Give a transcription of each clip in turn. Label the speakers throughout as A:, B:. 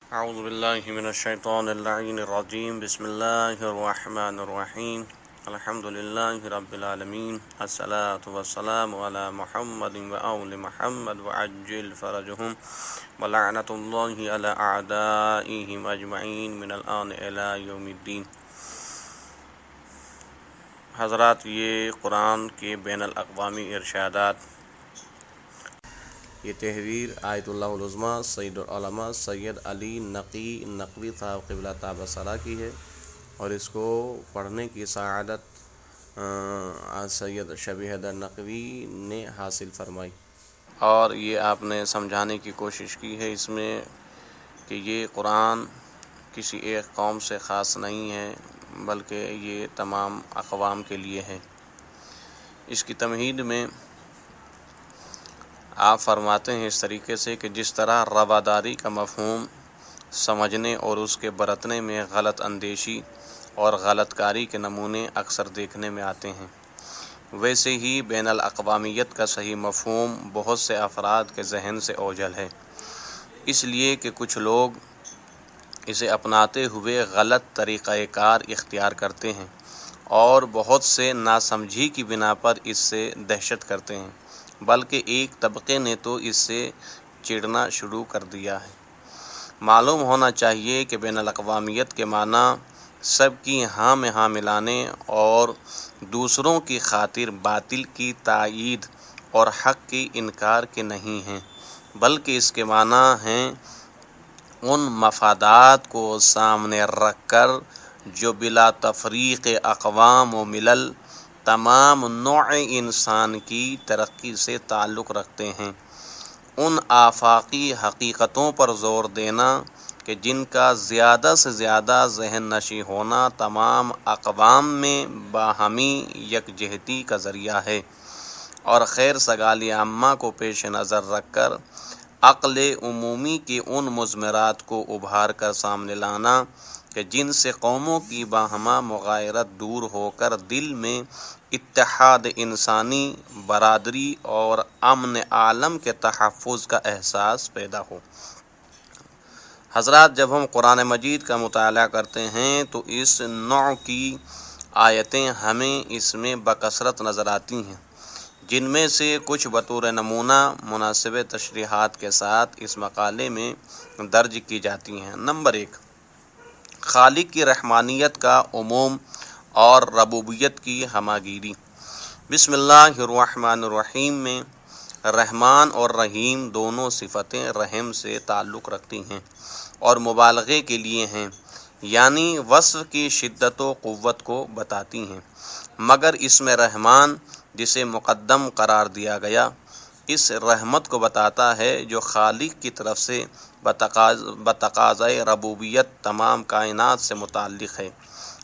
A: اعوذ باللہ من الشیطان اللعین الرجیم بسم اللہ الرحمن الرحیم الحمد للہ رب العالمین الصلاة والسلام علی محمد وآل محمد وعجل فرجہم ولعنت اللہ علی اعدائہم اجمعین من الآن الی یوم الدین۔ حضرات، یہ قرآن کے بین الاقوامی ارشادات، یہ تحریر آیت اللہ العظمیٰ سید العلماء سید علی نقوی صاحب قبلہ تابصرہ کی ہے، اور اس کو پڑھنے کی سعادت سید شبیہ حیدر نقوی نے حاصل فرمائی، اور یہ آپ نے سمجھانے کی کوشش کی ہے اس میں کہ یہ قرآن کسی ایک قوم سے خاص نہیں ہے، بلکہ یہ تمام اقوام کے لیے ہے۔ اس کی تمہید میں آپ فرماتے ہیں اس طریقے سے کہ جس طرح رواداری کا مفہوم سمجھنے اور اس کے برتنے میں غلط اندیشی اور غلط کاری کے نمونے اکثر دیکھنے میں آتے ہیں، ویسے ہی بین الاقوامیت کا صحیح مفہوم بہت سے افراد کے ذہن سے اوجھل ہے، اس لیے کہ کچھ لوگ اسے اپناتے ہوئے غلط طریقہ کار اختیار کرتے ہیں، اور بہت سے ناسمجھی کی بنا پر اس سے دہشت کرتے ہیں، بلکہ ایک طبقے نے تو اس سے چڑنا شروع کر دیا ہے۔ معلوم ہونا چاہیے کہ بین الاقوامیت کے معنی سب کی ہاں میں ہاں ملانے اور دوسروں کی خاطر باطل کی تائید اور حق کی انکار کے نہیں ہیں، بلکہ اس کے معنی ہیں ان مفادات کو سامنے رکھ کر جو بلا تفریق اقوام و ملل تمام نوع انسان کی ترقی سے تعلق رکھتے ہیں، ان آفاقی حقیقتوں پر زور دینا کہ جن کا زیادہ سے زیادہ ذہن نشیں ہونا تمام اقوام میں باہمی یکجہتی کا ذریعہ ہے، اور خیر سگالی عامہ کو پیش نظر رکھ کر عقل عمومی کے ان مضمرات کو ابھار کر سامنے لانا کہ جن سے قوموں کی باہمہ مغایرت دور ہو کر دل میں اتحاد انسانی، برادری اور امن عالم کے تحفظ کا احساس پیدا ہو۔ حضرات، جب ہم قرآن مجید کا مطالعہ کرتے ہیں تو اس نوع کی آیتیں ہمیں اس میں بکثرت نظر آتی ہیں، جن میں سے کچھ بطور نمونہ مناسب تشریحات کے ساتھ اس مقالے میں درج کی جاتی ہیں۔ نمبر 1، خالق کی رحمانیت کا عموم اور ربوبیت کی ہماگیری۔ بسم اللہ الرحمن الرحیم میں رحمان اور رحیم دونوں صفتیں رحم سے تعلق رکھتی ہیں اور مبالغے کے لیے ہیں، یعنی وصف کی شدت و قوت کو بتاتی ہیں، مگر اس میں رحمان جسے مقدم قرار دیا گیا اس رحمت کو بتاتا ہے جو خالق کی طرف سے بتقاضۂ ربوبیت تمام کائنات سے متعلق ہے،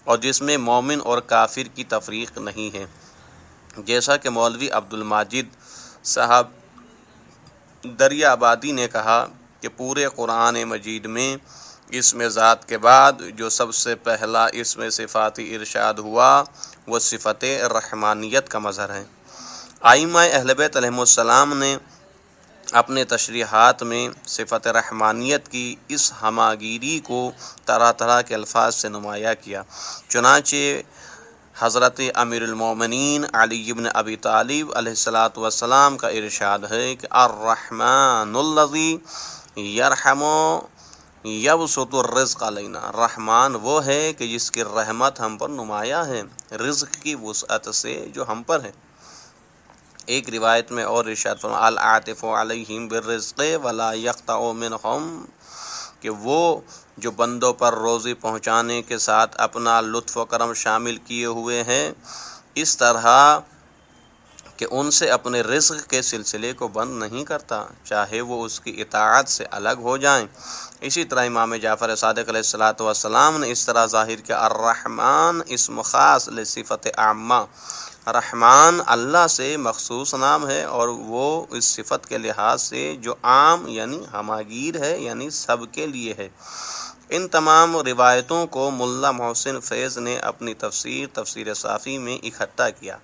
A: اور جس میں مومن اور کافر کی تفریق نہیں ہے، جیسا کہ مولوی عبدالماجد صاحب دریا آبادی نے کہا کہ پورے قرآن مجید میں اسم ذات کے بعد جو سب سے پہلا اسم صفاتی ارشاد ہوا وہ صفت رحمانیت کا مظہر ہے۔ ائمہ اہل بیت علیہم السلام نے اپنے تشریحات میں صفت رحمانیت کی اس ہماگیری کو طرح طرح کے الفاظ سے نمایاں کیا، چنانچہ حضرت امیر المومنین علی بن ابی طالب علیہ السلام کا ارشاد ہے کہ الرحمن الذی یرحم یبسط الرزق علینا، رحمان وہ ہے کہ جس کی رحمت ہم پر نمایاں ہے رزق کی وسعت سے جو ہم پر ہے۔ ایک روایت میں اور ارشاد فرمایا العاطف علیہم بالرزق ولا یقطع منہم، کہ وہ جو بندوں پر روزی پہنچانے کے ساتھ اپنا لطف و کرم شامل کیے ہوئے ہیں، اس طرح کہ ان سے اپنے رزق کے سلسلے کو بند نہیں کرتا، چاہے وہ اس کی اطاعت سے الگ ہو جائیں۔ اسی طرح امام جعفر صادق علیہ السلام نے اس طرح ظاہر کیا الرحمن اسم خاص لصفت عامہ، رحمان اللہ سے مخصوص نام ہے اور وہ اس صفت کے لحاظ سے جو عام یعنی ہماگیر ہے یعنی سب کے لیے ہے۔ ان تمام روایتوں کو ملا محسن فیض نے اپنی تفسیر صافی میں اکٹھا کیا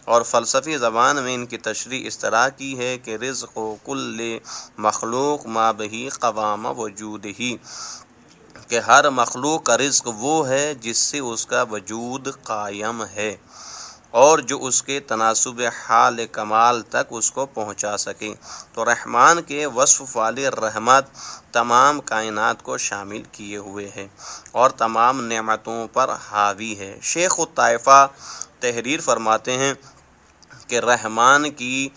A: اور فلسفی زبان میں ان کی تشریح اس طرح کی ہے کہ رزق کل مخلوق ما بہی قوام وجود ہی، کہ ہر مخلوق کا رزق وہ ہے جس سے اس کا وجود قائم ہے اور جو اس کے تناسب حال کمال تک اس کو پہنچا سکے۔ تو رحمان کے وصف والی رحمت تمام کائنات کو شامل کیے ہوئے ہے اور تمام نعمتوں پر حاوی ہے۔ شیخ الطائفہ تحریر فرماتے ہیں کہ رحمان کی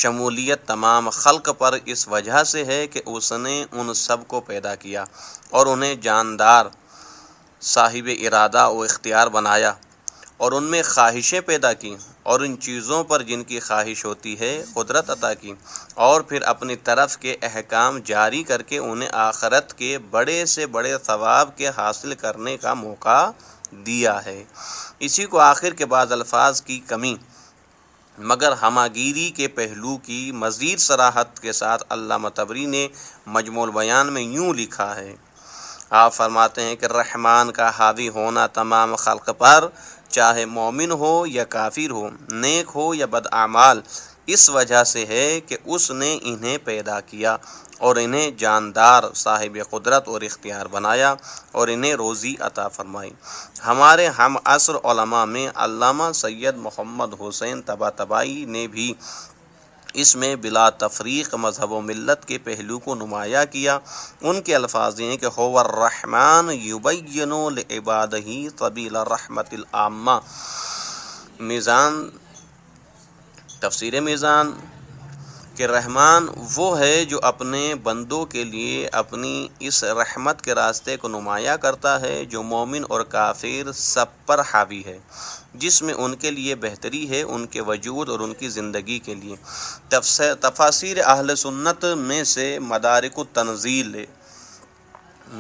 A: شمولیت تمام خلق پر اس وجہ سے ہے کہ اس نے ان سب کو پیدا کیا اور انہیں جاندار، صاحب ارادہ و اختیار بنایا اور ان میں خواہشیں پیدا کی اور ان چیزوں پر جن کی خواہش ہوتی ہے قدرت عطا کی اور پھر اپنی طرف کے احکام جاری کر کے انہیں آخرت کے بڑے سے بڑے ثواب کے حاصل کرنے کا موقع دیا ہے۔ اسی کو آخر کے بعد الفاظ کی کمی مگر ہماگیری کے پہلو کی مزید صراحت کے ساتھ علامہ طبری نے مجموع البیان میں یوں لکھا ہے۔ آپ فرماتے ہیں کہ رحمان کا حاوی ہونا تمام خلق پر، چاہے مومن ہو یا کافر ہو، نیک ہو یا بد اعمال، اس وجہ سے ہے کہ اس نے انہیں پیدا کیا اور انہیں جاندار، صاحب قدرت اور اختیار بنایا اور انہیں روزی عطا فرمائی۔ ہمارے ہم عصر علماء میں علامہ سید محمد حسین طباطبائی نے بھی اس میں بلا تفریق مذہب و ملت کے پہلو کو نمایاں کیا۔ ان کے الفاظ ہیں کہ هو الرحمن یبین لعبادہ سبیل الرحمت العامہ۔ میزان، تفسیر میزان، کہ رحمان وہ ہے جو اپنے بندوں کے لیے اپنی اس رحمت کے راستے کو نمایاں کرتا ہے جو مومن اور کافر سب پر حاوی ہے، جس میں ان کے لیے بہتری ہے ان کے وجود اور ان کی زندگی کے لیے۔ تفاسیر اہل سنت میں سے مدارک التنزیل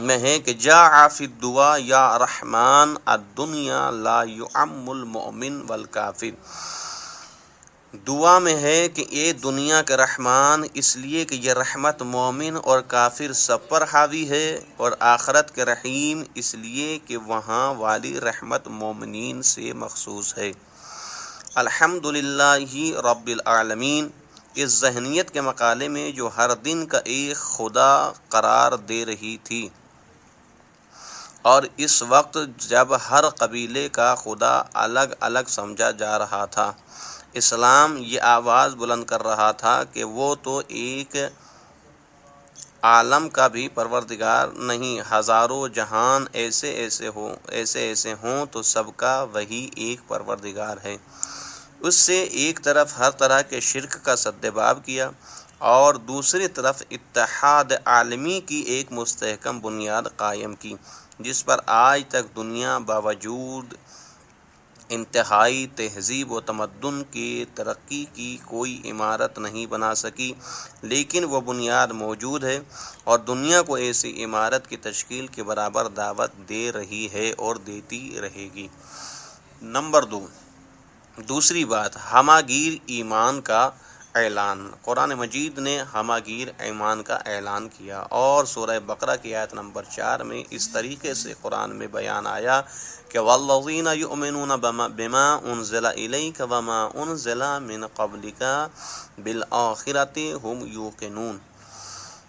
A: میں ہے کہ جاء فی الدعاء یا رحمن الدنیا لا یعم المؤمن والکافر۔ دعا میں ہے کہ اے دنیا کے رحمان، اس لیے کہ یہ رحمت مومن اور کافر سب پر حاوی ہے، اور آخرت کے رحیم اس لیے کہ وہاں والی رحمت مومنین سے مخصوص ہے۔ الحمدللہ رب العالمین اس ذہنیت کے مقالے میں جو ہر دن کا ایک خدا قرار دے رہی تھی، اور اس وقت جب ہر قبیلے کا خدا الگ الگ سمجھا جا رہا تھا، اسلام یہ آواز بلند کر رہا تھا کہ وہ تو ایک عالم کا بھی پروردگار نہیں، ہزاروں جہان ایسے ہوں تو سب کا وہی ایک پروردگار ہے۔ اس سے ایک طرف ہر طرح کے شرک کا سدباب کیا اور دوسری طرف اتحاد عالمی کی ایک مستحکم بنیاد قائم کی، جس پر آج تک دنیا باوجود انتہائی تہذیب و تمدن کی ترقی کی کوئی عمارت نہیں بنا سکی، لیکن وہ بنیاد موجود ہے اور دنیا کو ایسی عمارت کی تشکیل کے برابر دعوت دے رہی ہے اور دیتی رہے گی۔ نمبر 2، دوسری بات، ہماگیر ایمان کا اعلان۔ قرآن مجید نے ہماگیر ایمان کا اعلان کیا اور سورہ بقرہ کی آیت نمبر 4 میں اس طریقے سے قرآن میں بیان آیا کہ والذین یؤمنون بما انزل الیک وما انزل من قبلک بالآخرۃ ھم یوقنون۔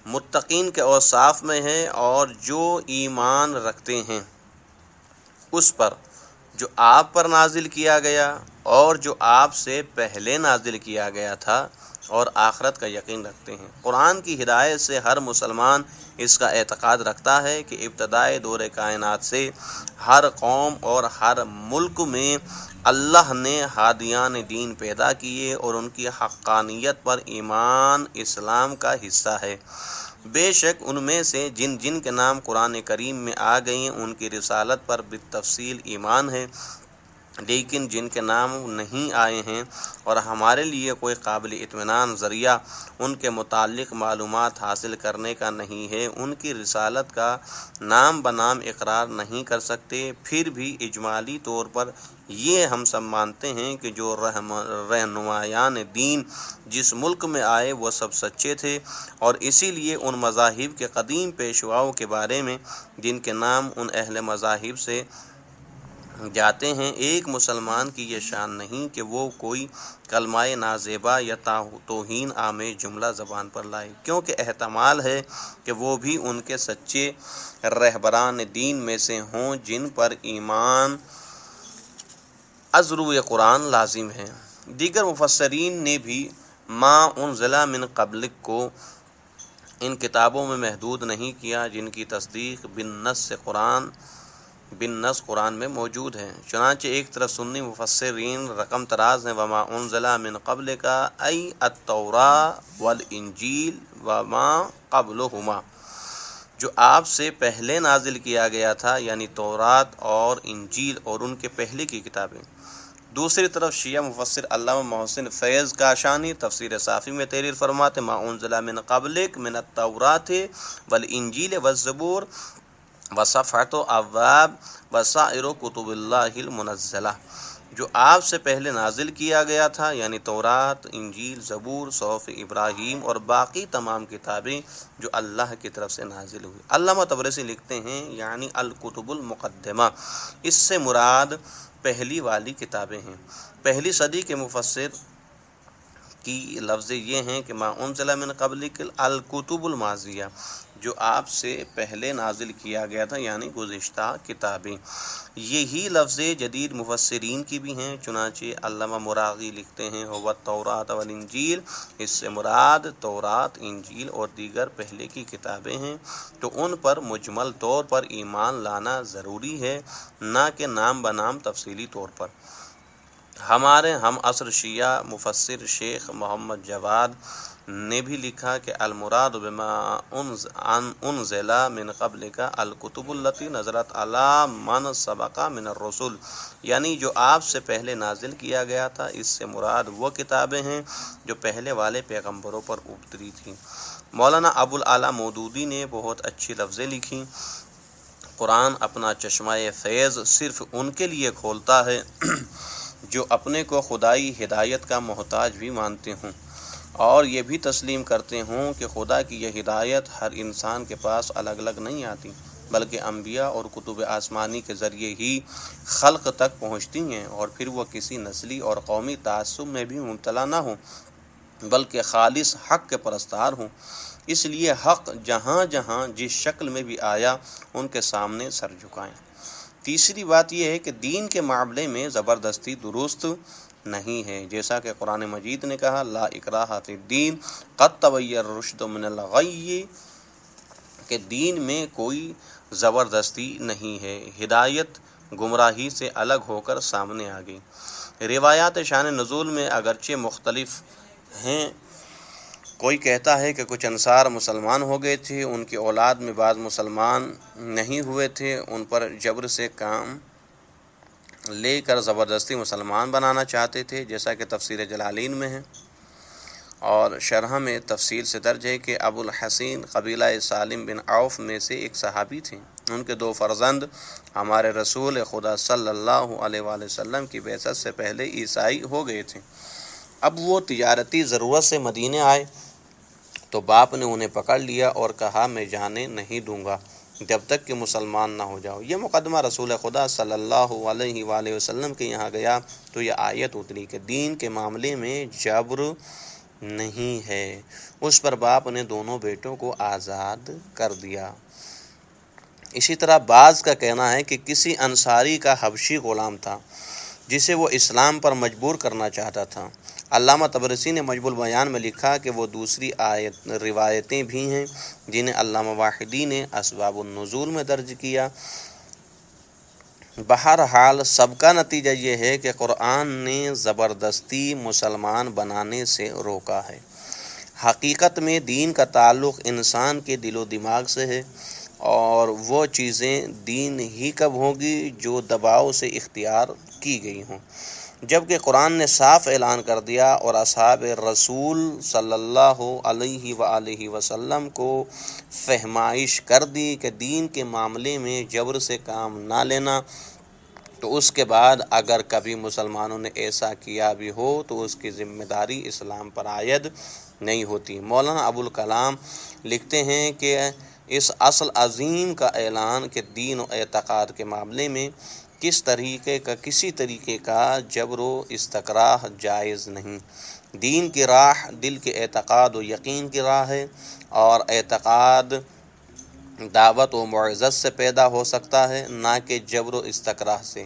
A: متقین کے اوصاف میں ہے اور جو ایمان رکھتے ہیں اس پر جو آپ پر نازل کیا گیا اور جو آپ سے پہلے نازل کیا گیا تھا، اور آخرت کا یقین رکھتے ہیں۔ قرآن کی ہدایت سے ہر مسلمان اس کا اعتقاد رکھتا ہے کہ ابتدائے دور کائنات سے ہر قوم اور ہر ملک میں اللہ نے ہادیان دین پیدا کیے اور ان کی حقانیت پر ایمان اسلام کا حصہ ہے۔ بے شک ان میں سے جن جن کے نام قرآن کریم میں آ گئے ان کی رسالت پر بالتفصیل ایمان ہے، لیکن جن کے نام نہیں آئے ہیں اور ہمارے لیے کوئی قابل اطمینان ذریعہ ان کے متعلق معلومات حاصل کرنے کا نہیں ہے، ان کی رسالت کا نام بنام اقرار نہیں کر سکتے، پھر بھی اجمالی طور پر یہ ہم سب مانتے ہیں کہ جو رہنمایان دین جس ملک میں آئے وہ سب سچے تھے، اور اسی لیے ان مذاہب کے قدیم پیشواؤں کے بارے میں جن کے نام ان اہل مذاہب سے جاتے ہیں، ایک مسلمان کی یہ شان نہیں کہ وہ کوئی کلمہ نازیبا یا توہین آمیز جملہ زبان پر لائے، کیونکہ احتمال ہے کہ وہ بھی ان کے سچے رہبران دین میں سے ہوں جن پر ایمان از روئے قرآن لازم ہے۔ دیگر مفسرین نے بھی ما انزل من قبلک کو ان کتابوں میں محدود نہیں کیا جن کی تصدیق بالنص قرآن میں موجود ہے۔ چنانچہ ایک طرف سنی مفسرین رقم تراز ہیں وما انزل من قبل کا ای التوراۃ والانجیل وما قبلہما، جو آپ سے پہلے نازل کیا گیا تھا، یعنی تورات اور انجیل اور ان کے پہلے کی کتابیں۔ دوسری طرف شیعہ مفسر علامہ محسن فیض کاشانی تفسیر صافی میں تحریر فرماتے ما انزل من قبلک من التوراۃ والانجیل والزبور وصفحۃ ابواب وسائر کتب اللہ المنزلہ، جو آپ سے پہلے نازل کیا گیا تھا، یعنی تورات، انجیل، زبور، صحف ابراہیم اور باقی تمام کتابیں جو اللہ کی طرف سے نازل ہوئی۔ علامہ طبرسی لکھتے ہیں یعنی الکتب المقدمہ، اس سے مراد پہلی والی کتابیں ہیں۔ پہلی صدی کے مفسر کی لفظ یہ ہیں کہ ما انزل من قبلک الکتب الماضیہ، جو آپ سے پہلے نازل کیا گیا تھا، یعنی گزشتہ کتابیں۔ یہی لفظ جدید مفسرین کی بھی ہیں، چنانچہ علامہ مراغی لکھتے ہیں هو التوراۃ والانجیل، اس سے مراد تورات، انجیل اور دیگر پہلے کی کتابیں ہیں، تو ان پر مجمل طور پر ایمان لانا ضروری ہے، نہ کہ نام بنام تفصیلی طور پر۔ ہمارے ہم عصر شیعہ مفسر شیخ محمد جواد نے بھی لکھا کہ المراد بما انزل من قبلک الکتب التی نزلت علی من سبق من الرسل، یعنی جو آپ سے پہلے نازل کیا گیا تھا، اس سے مراد وہ کتابیں ہیں جو پہلے والے پیغمبروں پر اتری تھیں۔ مولانا ابو الاعلیٰ مودودی نے بہت اچھی لفظیں لکھی، قرآن اپنا چشمہ فیض صرف ان کے لیے کھولتا ہے جو اپنے کو خدائی ہدایت کا محتاج بھی مانتے ہوں، اور یہ بھی تسلیم کرتے ہوں کہ خدا کی یہ ہدایت ہر انسان کے پاس الگ الگ نہیں آتی، بلکہ انبیاء اور کتب آسمانی کے ذریعے ہی خلق تک پہنچتی ہیں، اور پھر وہ کسی نسلی اور قومی تعصب میں بھی مبتلا نہ ہوں، بلکہ خالص حق کے پرستار ہوں۔ اس لیے حق جہاں جہاں جس شکل میں بھی آیا ان کے سامنے سر جھکائیں۔ تیسری بات یہ ہے کہ دین کے معاملے میں زبردستی درست نہیں ہے، جیسا کہ قرآن مجید نے کہا لا اکراہ فی الدین قد تبین الرشد من الغی، کہ دین میں کوئی زبردستی نہیں ہے، ہدایت گمراہی سے الگ ہو کر سامنے آ گئی۔ روایات شان نزول میں اگرچہ مختلف ہیں، کوئی کہتا ہے کہ کچھ انصار مسلمان ہو گئے تھے، ان کی اولاد میں بعض مسلمان نہیں ہوئے تھے، ان پر جبر سے کام لے کر زبردستی مسلمان بنانا چاہتے تھے، جیسا کہ تفسیر جلالین میں ہے، اور شرح میں تفصیل سے درج ہے کہ ابو الحسین قبیلہ سالم بن عوف میں سے ایک صحابی تھے، ان کے 2 فرزند ہمارے رسول خدا صلی اللہ علیہ وآلہ وسلم کی بعثت سے پہلے عیسائی ہو گئے تھے۔ اب وہ تجارتی ضرورت سے مدینے آئے تو باپ نے انہیں پکڑ لیا اور کہا میں جانے نہیں دوں گا جب تک کہ مسلمان نہ ہو جاؤ۔ یہ مقدمہ رسول خدا صلی اللہ علیہ وآلہ وسلم کے یہاں گیا تو یہ آیت اتری کہ دین کے معاملے میں جبر نہیں ہے۔ اس پر باپ نے دونوں بیٹوں کو آزاد کر دیا۔ اسی طرح بعض کا کہنا ہے کہ کسی انصاری کا حبشی غلام تھا جسے وہ اسلام پر مجبور کرنا چاہتا تھا۔ علامہ طبرسی نے مجموع البیان میں لکھا کہ وہ دوسری روایتیں بھی ہیں جنہیں علامہ واحدی نے اسباب النزول میں درج کیا۔ بہرحال سب کا نتیجہ یہ ہے کہ قرآن نے زبردستی مسلمان بنانے سے روکا ہے۔ حقیقت میں دین کا تعلق انسان کے دل و دماغ سے ہے۔ اور وہ چیزیں دین ہی کب ہوگی جو دباؤ سے اختیار کی گئی ہوں، جبکہ قرآن نے صاف اعلان کر دیا اور اصحاب رسول صلی اللہ علیہ وآلہ وسلم کو فہمائش کر دی کہ دین کے معاملے میں جبر سے کام نہ لینا۔ تو اس کے بعد اگر کبھی مسلمانوں نے ایسا کیا بھی ہو تو اس کی ذمہ داری اسلام پر عائد نہیں ہوتی۔ مولانا ابوالکلام لکھتے ہیں کہ اس اصل عظیم کا اعلان کہ دین و اعتقاد کے معاملے میں کسی طریقے کا جبر و استکراہ جائز نہیں۔ دین کی راہ دل کے اعتقاد و یقین کی راہ ہے، اور اعتقاد دعوت و معزت سے پیدا ہو سکتا ہے، نہ کہ جبر و استکراہ سے۔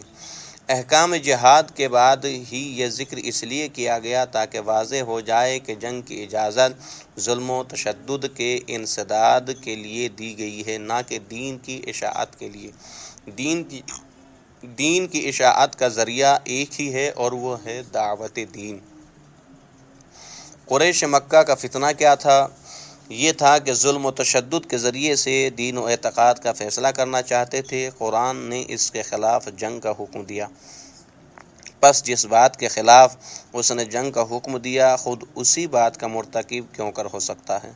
A: احکام جہاد کے بعد ہی یہ ذکر اس لیے کیا گیا تاکہ واضح ہو جائے کہ جنگ کی اجازت ظلم و تشدد کے انسداد کے لیے دی گئی ہے، نہ کہ دین کی اشاعت کے لیے۔ دین کی اشاعت کا ذریعہ ایک ہی ہے اور وہ ہے دعوت دین۔ قریش مکہ کا فتنہ کیا تھا؟ یہ تھا کہ ظلم و تشدد کے ذریعے سے دین و اعتقاد کا فیصلہ کرنا چاہتے تھے۔ قرآن نے اس کے خلاف جنگ کا حکم دیا، پس جس بات کے خلاف اس نے جنگ کا حکم دیا خود اسی بات کا مرتکب کیوں کر ہو سکتا ہے؟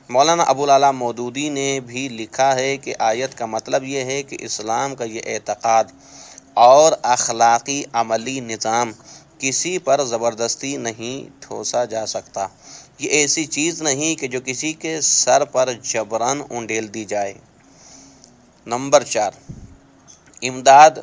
A: مولانا ابوالعلا مودودی نے بھی لکھا ہے کہ آیت کا مطلب یہ ہے کہ اسلام کا یہ اعتقاد اور اخلاقی عملی نظام کسی پر زبردستی نہیں ٹھوسا جا سکتا۔ یہ ایسی چیز نہیں کہ جو کسی کے سر پر جبراً انڈیل دی جائے۔ نمبر 4، امداد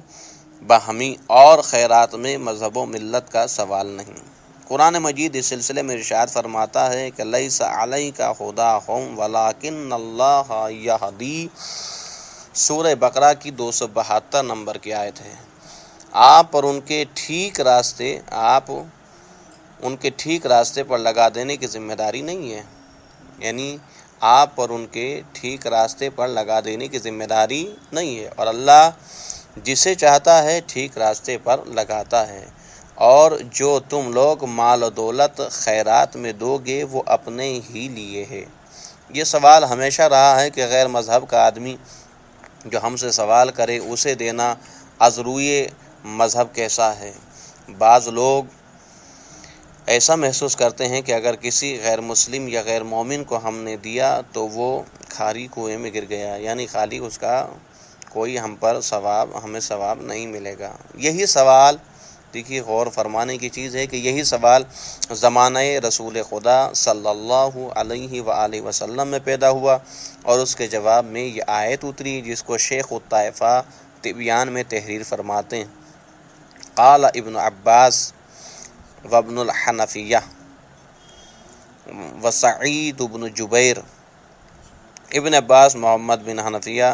A: باہمی اور خیرات میں مذہب و ملت کا سوال نہیں۔ قرآن مجید اس سلسلے میں ارشاد فرماتا ہے کہ لیس علیک ھداھم ولکن اللہ یہدی، سورہ بقرہ کی 272 نمبر کی آیت ہے۔ آپ پر ان کے ٹھیک راستے پر لگا دینے کی ذمہ داری نہیں ہے، یعنی آپ پر ان کے ٹھیک راستے پر لگا دینے کی ذمہ داری نہیں ہے، اور اللہ جسے چاہتا ہے ٹھیک راستے پر لگاتا ہے۔ اور جو تم لوگ مال و دولت خیرات میں دو گے وہ اپنے ہی لیے ہے۔ یہ سوال ہمیشہ رہا ہے کہ غیر مذہب کا آدمی جو ہم سے سوال کرے اسے دینا از روئے مذہب کیسا ہے؟ بعض لوگ ایسا محسوس کرتے ہیں کہ اگر کسی غیر مسلم یا غیر مومن کو ہم نے دیا تو وہ کھاری کنویں میں گر گیا، یعنی خالی اس کا کوئی ہمیں ثواب نہیں ملے گا۔ یہی سوال، دیکھیے غور فرمانے کی چیز ہے کہ یہی سوال زمانہ رسول خدا صلی اللہ علیہ وآلہ وسلم میں پیدا ہوا، اور اس کے جواب میں یہ آیت اتری جس کو شیخ الطائفہ تبیان میں تحریر فرماتے ہیں۔ قال ابن عباس وابن الحنفیہ وسعید بن جبیر۔ ابن عباس محمد بن حنفیہ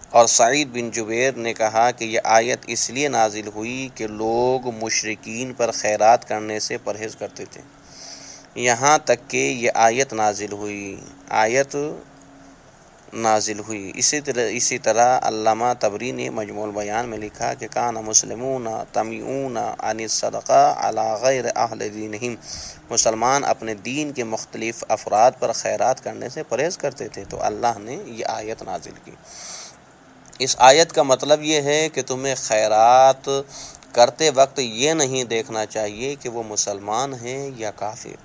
A: اور سعید بن جبیر نے کہا کہ یہ آیت اس لیے نازل ہوئی کہ لوگ مشرکین پر خیرات کرنے سے پرہیز کرتے تھے، یہاں تک کہ یہ آیت نازل ہوئی۔ اسی طرح علامہ طبری نے مجموع البیان میں لکھا کہ کان مسلمون تمیعون عن الصدقہ علی غیر اہل دینہم، مسلمان اپنے دین کے مختلف افراد پر خیرات کرنے سے پرہیز کرتے تھے، تو اللہ نے یہ آیت نازل کی۔ اس آیت کا مطلب یہ ہے کہ تمہیں خیرات کرتے وقت یہ نہیں دیکھنا چاہیے کہ وہ مسلمان ہیں یا کافر،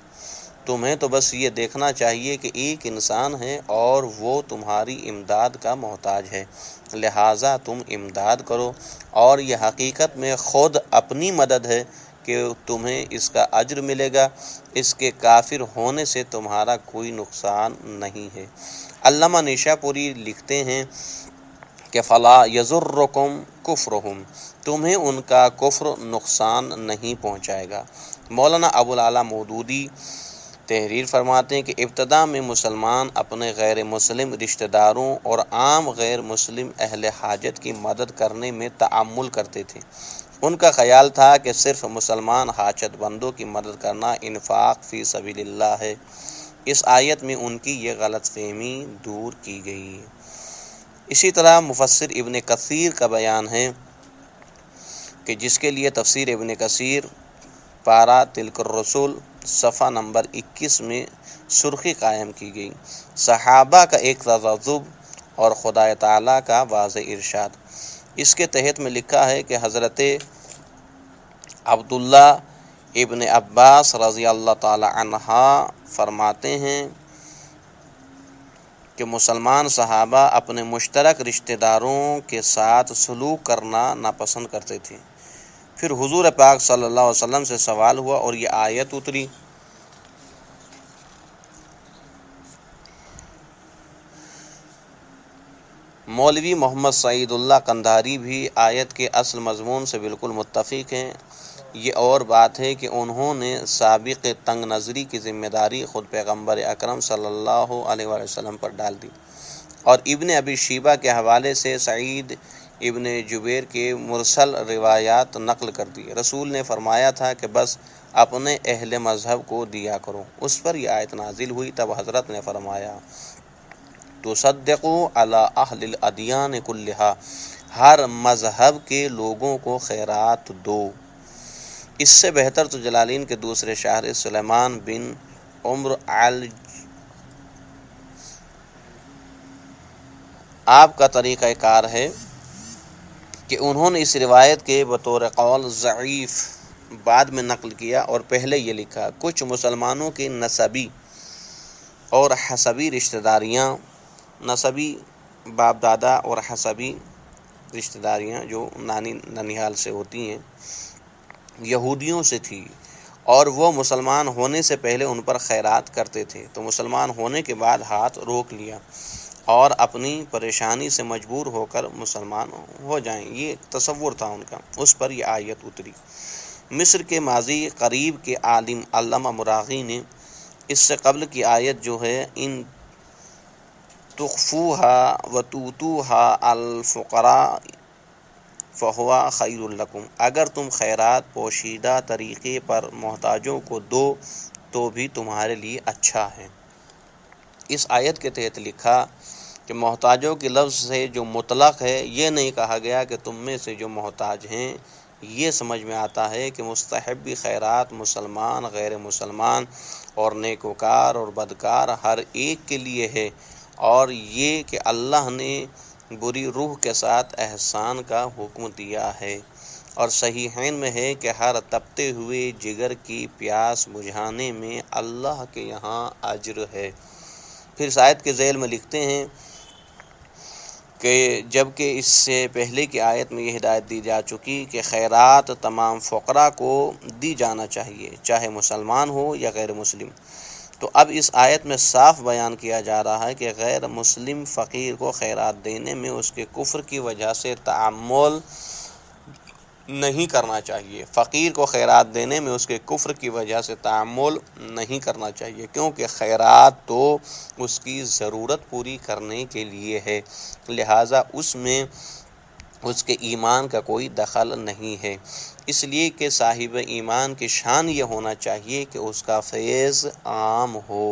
A: تمہیں تو بس یہ دیکھنا چاہیے کہ ایک انسان ہے اور وہ تمہاری امداد کا محتاج ہے، لہٰذا تم امداد کرو، اور یہ حقیقت میں خود اپنی مدد ہے کہ تمہیں اس کا اجر ملے گا، اس کے کافر ہونے سے تمہارا کوئی نقصان نہیں ہے۔ علامہ نیشا پوری لکھتے ہیں کہ فلا یضرکم کفرہم، تمہیں ان کا کفر نقصان نہیں پہنچائے گا۔ مولانا ابوالعلا مودودی تحریر فرماتے ہیں کہ ابتدا میں مسلمان اپنے غیر مسلم رشتہ داروں اور عام غیر مسلم اہل حاجت کی مدد کرنے میں تعامل کرتے تھے۔ ان کا خیال تھا کہ صرف مسلمان حاجت مندوں کی مدد کرنا انفاق فی سبیل اللہ ہے۔ اس آیت میں ان کی یہ غلط فہمی دور کی گئی۔ اسی طرح مفسر ابن کثیر کا بیان ہے کہ جس کے لیے تفسیر ابن کثیر پارہ تلک الرسول صفحہ نمبر 21 میں سرخی قائم کی گئی۔ صحابہ کا ایک تذبذب اور خدا تعالیٰ کا واضح ارشاد۔ اس کے تحت میں لکھا ہے کہ حضرت عبداللہ ابن عباس رضی اللہ تعالی عنہ فرماتے ہیں کہ مسلمان صحابہ اپنے مشترک رشتہ داروں کے ساتھ سلوک کرنا ناپسند کرتے تھے۔ پھر حضور پاک صلی اللہ علیہ وسلم سے سوال ہوا اور یہ آیت اتری۔ مولوی محمد سعید اللہ قندھاری بھی آیت کے اصل مضمون سے بالکل متفق ہیں۔ یہ اور بات ہے کہ انہوں نے سابق تنگ نظری کی ذمہ داری خود پیغمبر اکرم صلی اللہ علیہ وآلہ وسلم پر ڈال دی، اور ابن ابی شیبہ کے حوالے سے سعید ابن جبیر کے مرسل روایات نقل کر دی۔ رسول نے فرمایا تھا کہ بس اپنے اہل مذہب کو دیا کرو۔ اس پر یہ آیت نازل ہوئی، تب حضرت نے فرمایا تصدقوا علی اہل الادیان کلہا، ہر مذہب کے لوگوں کو خیرات دو۔ اس سے بہتر تو جلالین کے دوسرے شاعر سلیمان بن عمر آپ کا طریقہ کار ہے کہ انہوں نے اس روایت کے بطور قول ضعیف بعد میں نقل کیا اور پہلے یہ لکھا کچھ مسلمانوں کی نسبی اور حسبی رشتہ داریاں، نسبی باپ دادا اور حسبی رشتہ داریاں جو نانی ننیال سے ہوتی ہیں، یہودیوں سے تھی، اور وہ مسلمان ہونے سے پہلے ان پر خیرات کرتے تھے، تو مسلمان ہونے کے بعد ہاتھ روک لیا اور اپنی پریشانی سے مجبور ہو کر مسلمان ہو جائیں، یہ تصور تھا ان کا۔ اس پر یہ آیت اتری۔ مصر کے ماضی قریب کے عالم علامہ مراغی نے اس سے قبل کی آیت جو ہے ان تخفوہا وتؤتوہا الفقراء فہوا خیر لکم، اگر تم خیرات پوشیدہ طریقے پر محتاجوں کو دو تو بھی تمہارے لیے اچھا ہے۔ اس آیت کے تحت لکھا کہ محتاجوں کے لفظ سے جو مطلق ہے، یہ نہیں کہا گیا کہ تم میں سے جو محتاج ہیں۔ یہ سمجھ میں آتا ہے کہ مستحبی خیرات مسلمان، غیر مسلمان اور نیکوکار اور بدکار ہر ایک کے لیے ہے، اور یہ کہ اللہ نے بری روح کے ساتھ احسان کا حکم دیا ہے، اور صحیحین میں ہے کہ ہر تپتے ہوئے جگر کی پیاس بجھانے میں اللہ کے یہاں اجر ہے۔ پھر اس آیت کے ذیل میں لکھتے ہیں کہ جبکہ اس سے پہلے کی آیت میں یہ ہدایت دی جا چکی کہ خیرات تمام فقراء کو دی جانا چاہیے، چاہے مسلمان ہو یا غیر مسلم، تو اب اس آیت میں صاف بیان کیا جا رہا ہے کہ غیر مسلم فقیر کو خیرات دینے میں اس کے کفر کی وجہ سے تعامل نہیں کرنا چاہیے۔ فقیر کو خیرات دینے میں اس کے کفر کی وجہ سے تعامل نہیں کرنا چاہیے، کیونکہ خیرات تو اس کی ضرورت پوری کرنے کے لیے ہے، لہٰذا اس میں اس کے ایمان کا کوئی دخل نہیں ہے۔ اس لیے کہ صاحب ایمان کی شان یہ ہونا چاہیے کہ اس کا فیض عام ہو۔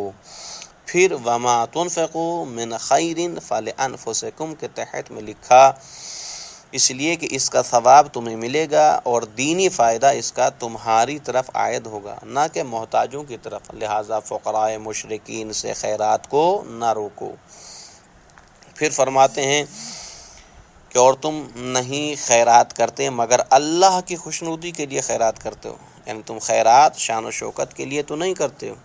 A: پھر وما تنفقوا من خیر فلانفسکم کے تحت میں لکھا اس لیے کہ اس کا ثواب تمہیں ملے گا اور دینی فائدہ اس کا تمہاری طرف عائد ہوگا، نہ کہ محتاجوں کی طرف، لہٰذا فقراء مشرکین سے خیرات کو نہ روکو۔ پھر فرماتے ہیں کہ اور تم نہیں خیرات کرتے مگر اللہ کی خوشنودی کے لیے خیرات کرتے ہو، یعنی تم خیرات شان و شوکت کے لیے تو نہیں کرتے ہو،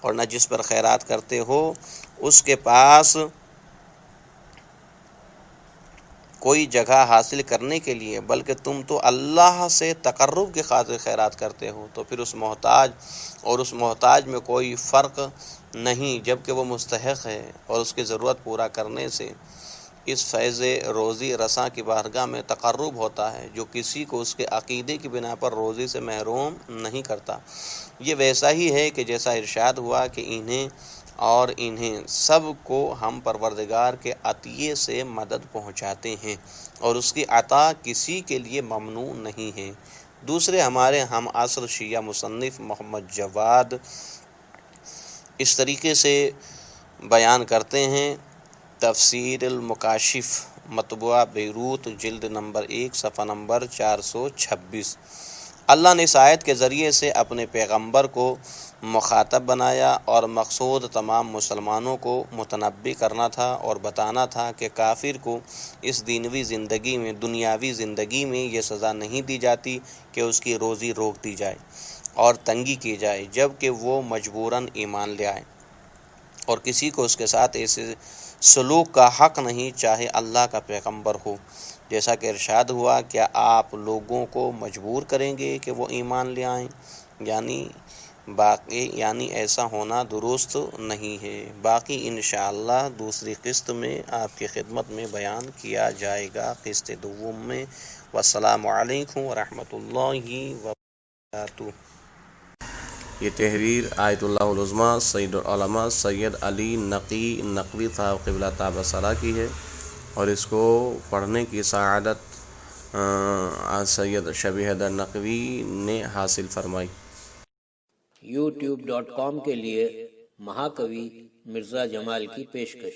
A: اور نہ جس پر خیرات کرتے ہو اس کے پاس کوئی جگہ حاصل کرنے کے لیے، بلکہ تم تو اللہ سے تقرب کی خاطر خیرات کرتے ہو، تو پھر اس محتاج اور اس محتاج میں کوئی فرق نہیں، جبکہ وہ مستحق ہے، اور اس کی ضرورت پورا کرنے سے اس فیض روزی رساں کی بارگاہ میں تقرب ہوتا ہے جو کسی کو اس کے عقیدے کی بنا پر روزی سے محروم نہیں کرتا۔ یہ ویسا ہی ہے کہ جیسا ارشاد ہوا کہ انہیں سب کو ہم پروردگار کے عطیے سے مدد پہنچاتے ہیں، اور اس کی عطا کسی کے لیے ممنوع نہیں ہے۔ دوسرے ہمارے ہم عصر شیعہ مصنف محمد جواد اس طریقے سے بیان کرتے ہیں۔ تفسیر المکاشف، مطبوعہ بیروت، جلد نمبر 1، صفحہ نمبر 426۔ اللہ نے اس آیت کے ذریعے سے اپنے پیغمبر کو مخاطب بنایا اور مقصود تمام مسلمانوں کو متنبی کرنا تھا اور بتانا تھا کہ کافر کو اس دنیاوی زندگی میں یہ سزا نہیں دی جاتی کہ اس کی روزی روک دی جائے اور تنگی کی جائے، جب کہ وہ مجبوراً ایمان لے آئے، اور کسی کو اس کے ساتھ ایسے سلوک کا حق نہیں چاہے اللہ کا پیغمبر ہو، جیسا کہ ارشاد ہوا کیا آپ لوگوں کو مجبور کریں گے کہ وہ ایمان لے آئیں، یعنی ایسا ہونا درست نہیں ہے۔ باقی انشاءاللہ دوسری قسط میں آپ کی خدمت میں بیان کیا جائے گا، قسط دوم میں۔ والسلام علیکم ورحمۃ اللہ وبرکاتہ۔ یہ تحریر آیت اللہ العظمیٰ سید العلماء سید علی نقی نقوی صاحب قبلہ تابہ سرا کی ہے، اور اس کو پڑھنے کی سعادت سید شبیہ حیدر نقوی نے حاصل فرمائی۔
B: youtube.com کے لیے مہاکوی مرزا جمال کی پیشکش۔